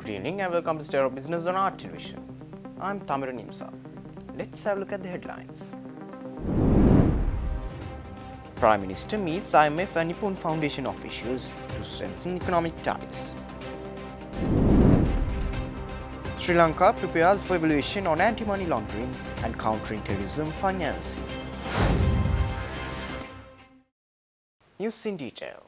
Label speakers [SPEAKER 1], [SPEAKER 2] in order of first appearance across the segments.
[SPEAKER 1] Good evening and welcome to State of Business on Art Television. I'm Tamira Nimsa. Let's have a look at the headlines. Prime Minister meets IMF and Nippon Foundation officials to strengthen economic ties. Sri Lanka prepares for evaluation on anti-money laundering and countering terrorism financing. News in detail.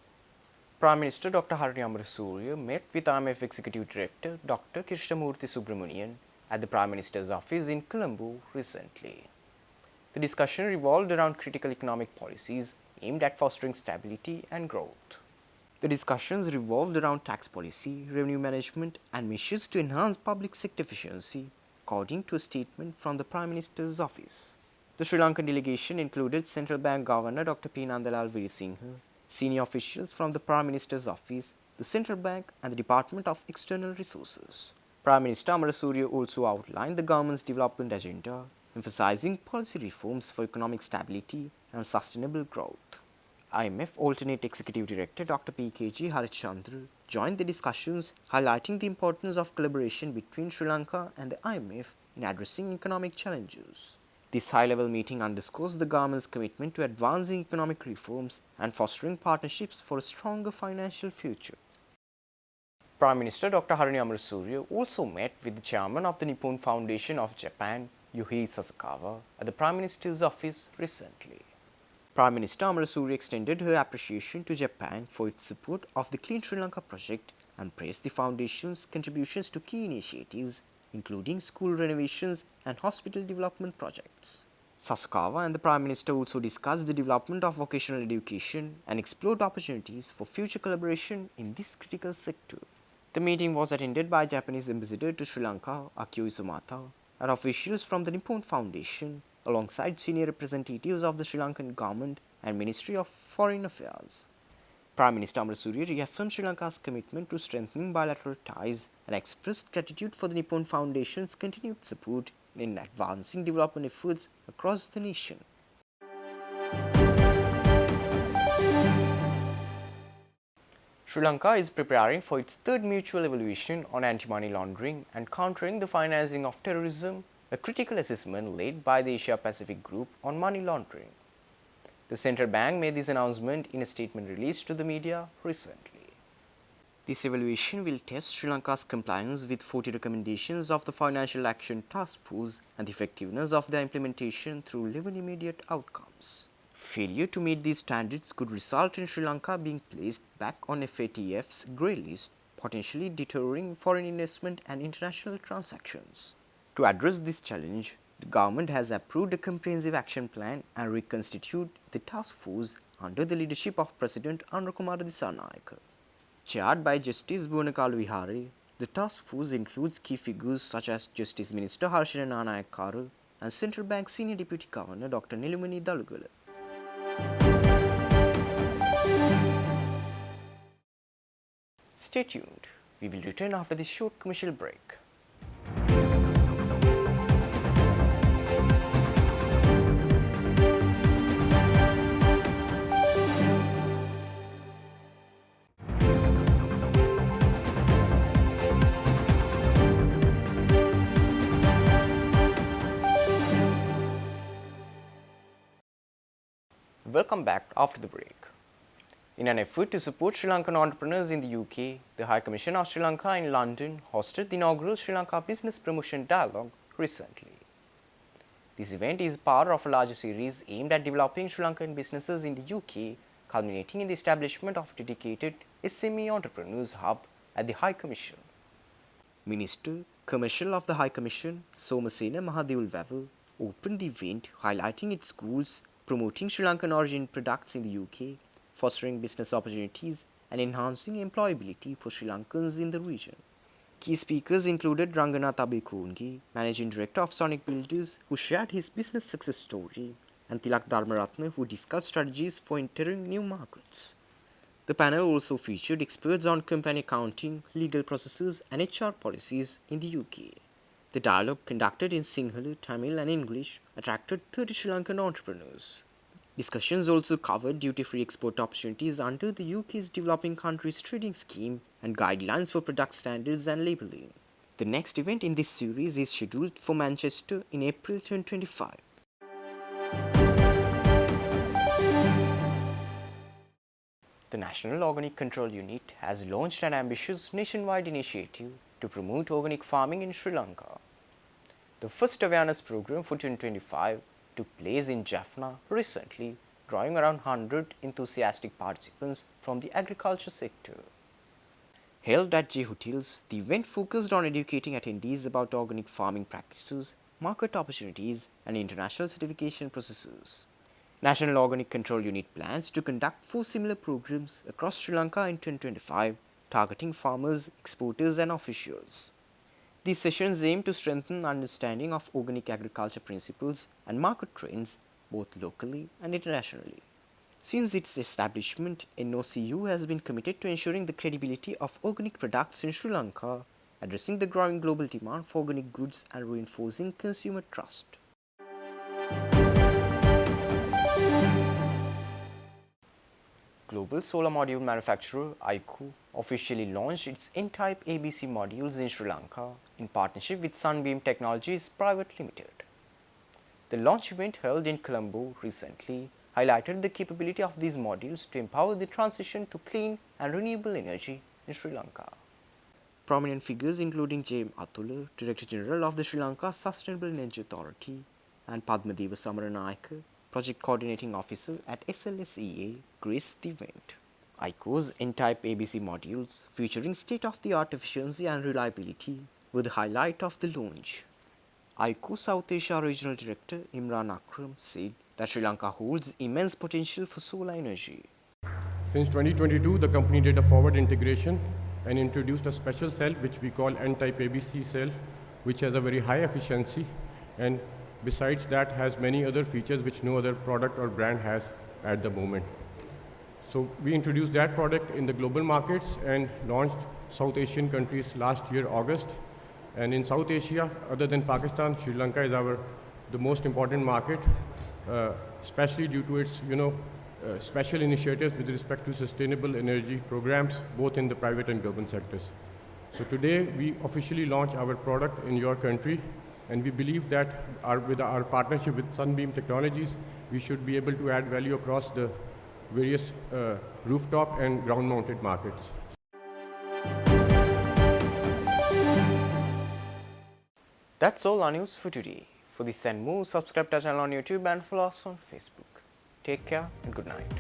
[SPEAKER 1] Prime Minister Dr. Harini Amarasuriya met with IMF Executive Director Dr. Krishnamurthy Subramanian at the Prime Minister's office in Colombo recently. The discussion revolved around critical economic policies aimed at fostering stability and growth. The discussions revolved around tax policy, revenue management, and measures to enhance public sector efficiency, according to a statement from the Prime Minister's office. The Sri Lankan delegation included Central Bank Governor Dr. P. Nandalal Virisinghe, senior officials from the Prime Minister's office, the Central Bank, and the Department of External Resources. Prime Minister Amarasuriya also outlined the government's development agenda, emphasizing policy reforms for economic stability and sustainable growth. IMF Alternate Executive Director Dr. P.K.G. Harichandra joined the discussions, highlighting the importance of collaboration between Sri Lanka and the IMF in addressing economic challenges. This high-level meeting underscores the government's commitment to advancing economic reforms and fostering partnerships for a stronger financial future. Prime Minister Dr. Harini Amarasuriya also met with the chairman of the Nippon Foundation of Japan, Yohei Sasakawa, at the Prime Minister's office recently. Prime Minister Amarasuriya extended her appreciation to Japan for its support of the Clean Sri Lanka project and praised the Foundation's contributions to key initiatives, including school renovations and hospital development projects. Sasakawa and the Prime Minister also discussed the development of vocational education and explored opportunities for future collaboration in this critical sector. The meeting was attended by Japanese Ambassador to Sri Lanka, Akio Isomata, and officials from the Nippon Foundation, alongside senior representatives of the Sri Lankan government and Ministry of Foreign Affairs. Prime Minister Amarasuriya reaffirmed Sri Lanka's commitment to strengthening bilateral ties and expressed gratitude for the Nippon Foundation's continued support in advancing development efforts across the nation. Sri Lanka is preparing for its third mutual evaluation on anti-money laundering and countering the financing of terrorism, a critical assessment led by the Asia-Pacific Group on money laundering. The central bank made this announcement in a statement released to the media recently. This evaluation will test Sri Lanka's compliance with 40 recommendations of the Financial Action Task Force and the effectiveness of their implementation through 11 immediate outcomes. Failure to meet these standards could result in Sri Lanka being placed back on FATF's grey list, potentially deterring foreign investment and international transactions. To address this challenge, the government has approved a comprehensive action plan and reconstituted the task force under the leadership of President Anurakumara Dissanayake. Chaired by Justice Bhuvanakallu Vihare, the task force includes key figures such as Justice Minister Harshara Nanayakara and Central Bank Senior Deputy Governor Dr. Nilumani Dalugala. Stay tuned. We will return after this short commercial break. Welcome back after the break. In an effort to support Sri Lankan entrepreneurs in the UK, the High Commission of Sri Lanka in London hosted the inaugural Sri Lanka Business Promotion Dialogue recently. This event is part of a larger series aimed at developing Sri Lankan businesses in the UK, culminating in the establishment of a dedicated SME Entrepreneurs Hub at the High Commission. Minister, Commercial of the High Commission, Somasena Mahadevulwawa, opened the event highlighting its goals, promoting Sri Lankan origin products in the UK, fostering business opportunities, and enhancing employability for Sri Lankans in the region. Key speakers included Ranganath Abekongi, Managing Director of Sonic Builders, who shared his business success story, and Tilak Dharmaratne, who discussed strategies for entering new markets. The panel also featured experts on company accounting, legal processes, and HR policies in the UK. The dialogue, conducted in Sinhala, Tamil, and English, attracted 30 Sri Lankan entrepreneurs. Discussions also covered duty-free export opportunities under the UK's Developing Countries Trading Scheme and guidelines for product standards and labelling. The next event in this series is scheduled for Manchester in April 2025. The National Organic Control Unit has launched an ambitious nationwide initiative to promote organic farming in Sri Lanka. The first awareness program for 2025 took place in Jaffna recently, drawing around 100 enthusiastic participants from the agriculture sector. Held at J Hotels, the event focused on educating attendees about organic farming practices, market opportunities, and international certification processes. National Organic Control Unit plans to conduct 4 similar programs across Sri Lanka in 2025, targeting farmers, exporters, and officials. These sessions aim to strengthen understanding of organic agriculture principles and market trends both locally and internationally. Since its establishment, NOCU has been committed to ensuring the credibility of organic products in Sri Lanka, addressing the growing global demand for organic goods and reinforcing consumer trust. Global solar module manufacturer ICO officially launched its N-type ABC modules in Sri Lanka in partnership with Sunbeam Technologies Private Limited. The launch event held in Colombo recently highlighted the capability of these modules to empower the transition to clean and renewable energy in Sri Lanka. Prominent figures including J.M. Atula, Director General of the Sri Lanka Sustainable Energy Authority, and Padmadeva Samaranayake, Project Coordinating Officer at SLSEA, graced the event. ICO's N-type ABC modules, featuring state-of-the-art efficiency and reliability, were the highlight of the launch. ICO South Asia Regional Director Imran Akram said that Sri Lanka holds immense potential for solar energy.
[SPEAKER 2] Since 2022, the company did a forward integration and introduced a special cell which we call N-type ABC cell, which has a very high efficiency and besides that has many other features which no other product or brand has at the moment. So we introduced that product in the global markets and launched South Asian countries last year, August. And in South Asia, other than Pakistan, Sri Lanka is the most important market, especially due to its special initiatives with respect to sustainable energy programs, both in the private and government sectors. So today we officially launch our product in your country, and we believe that with our partnership with Sunbeam Technologies, we should be able to add value across the various rooftop and ground-mounted markets.
[SPEAKER 1] That's all our news for today. For this and more, subscribe to our channel on YouTube and follow us on Facebook. Take care and good night.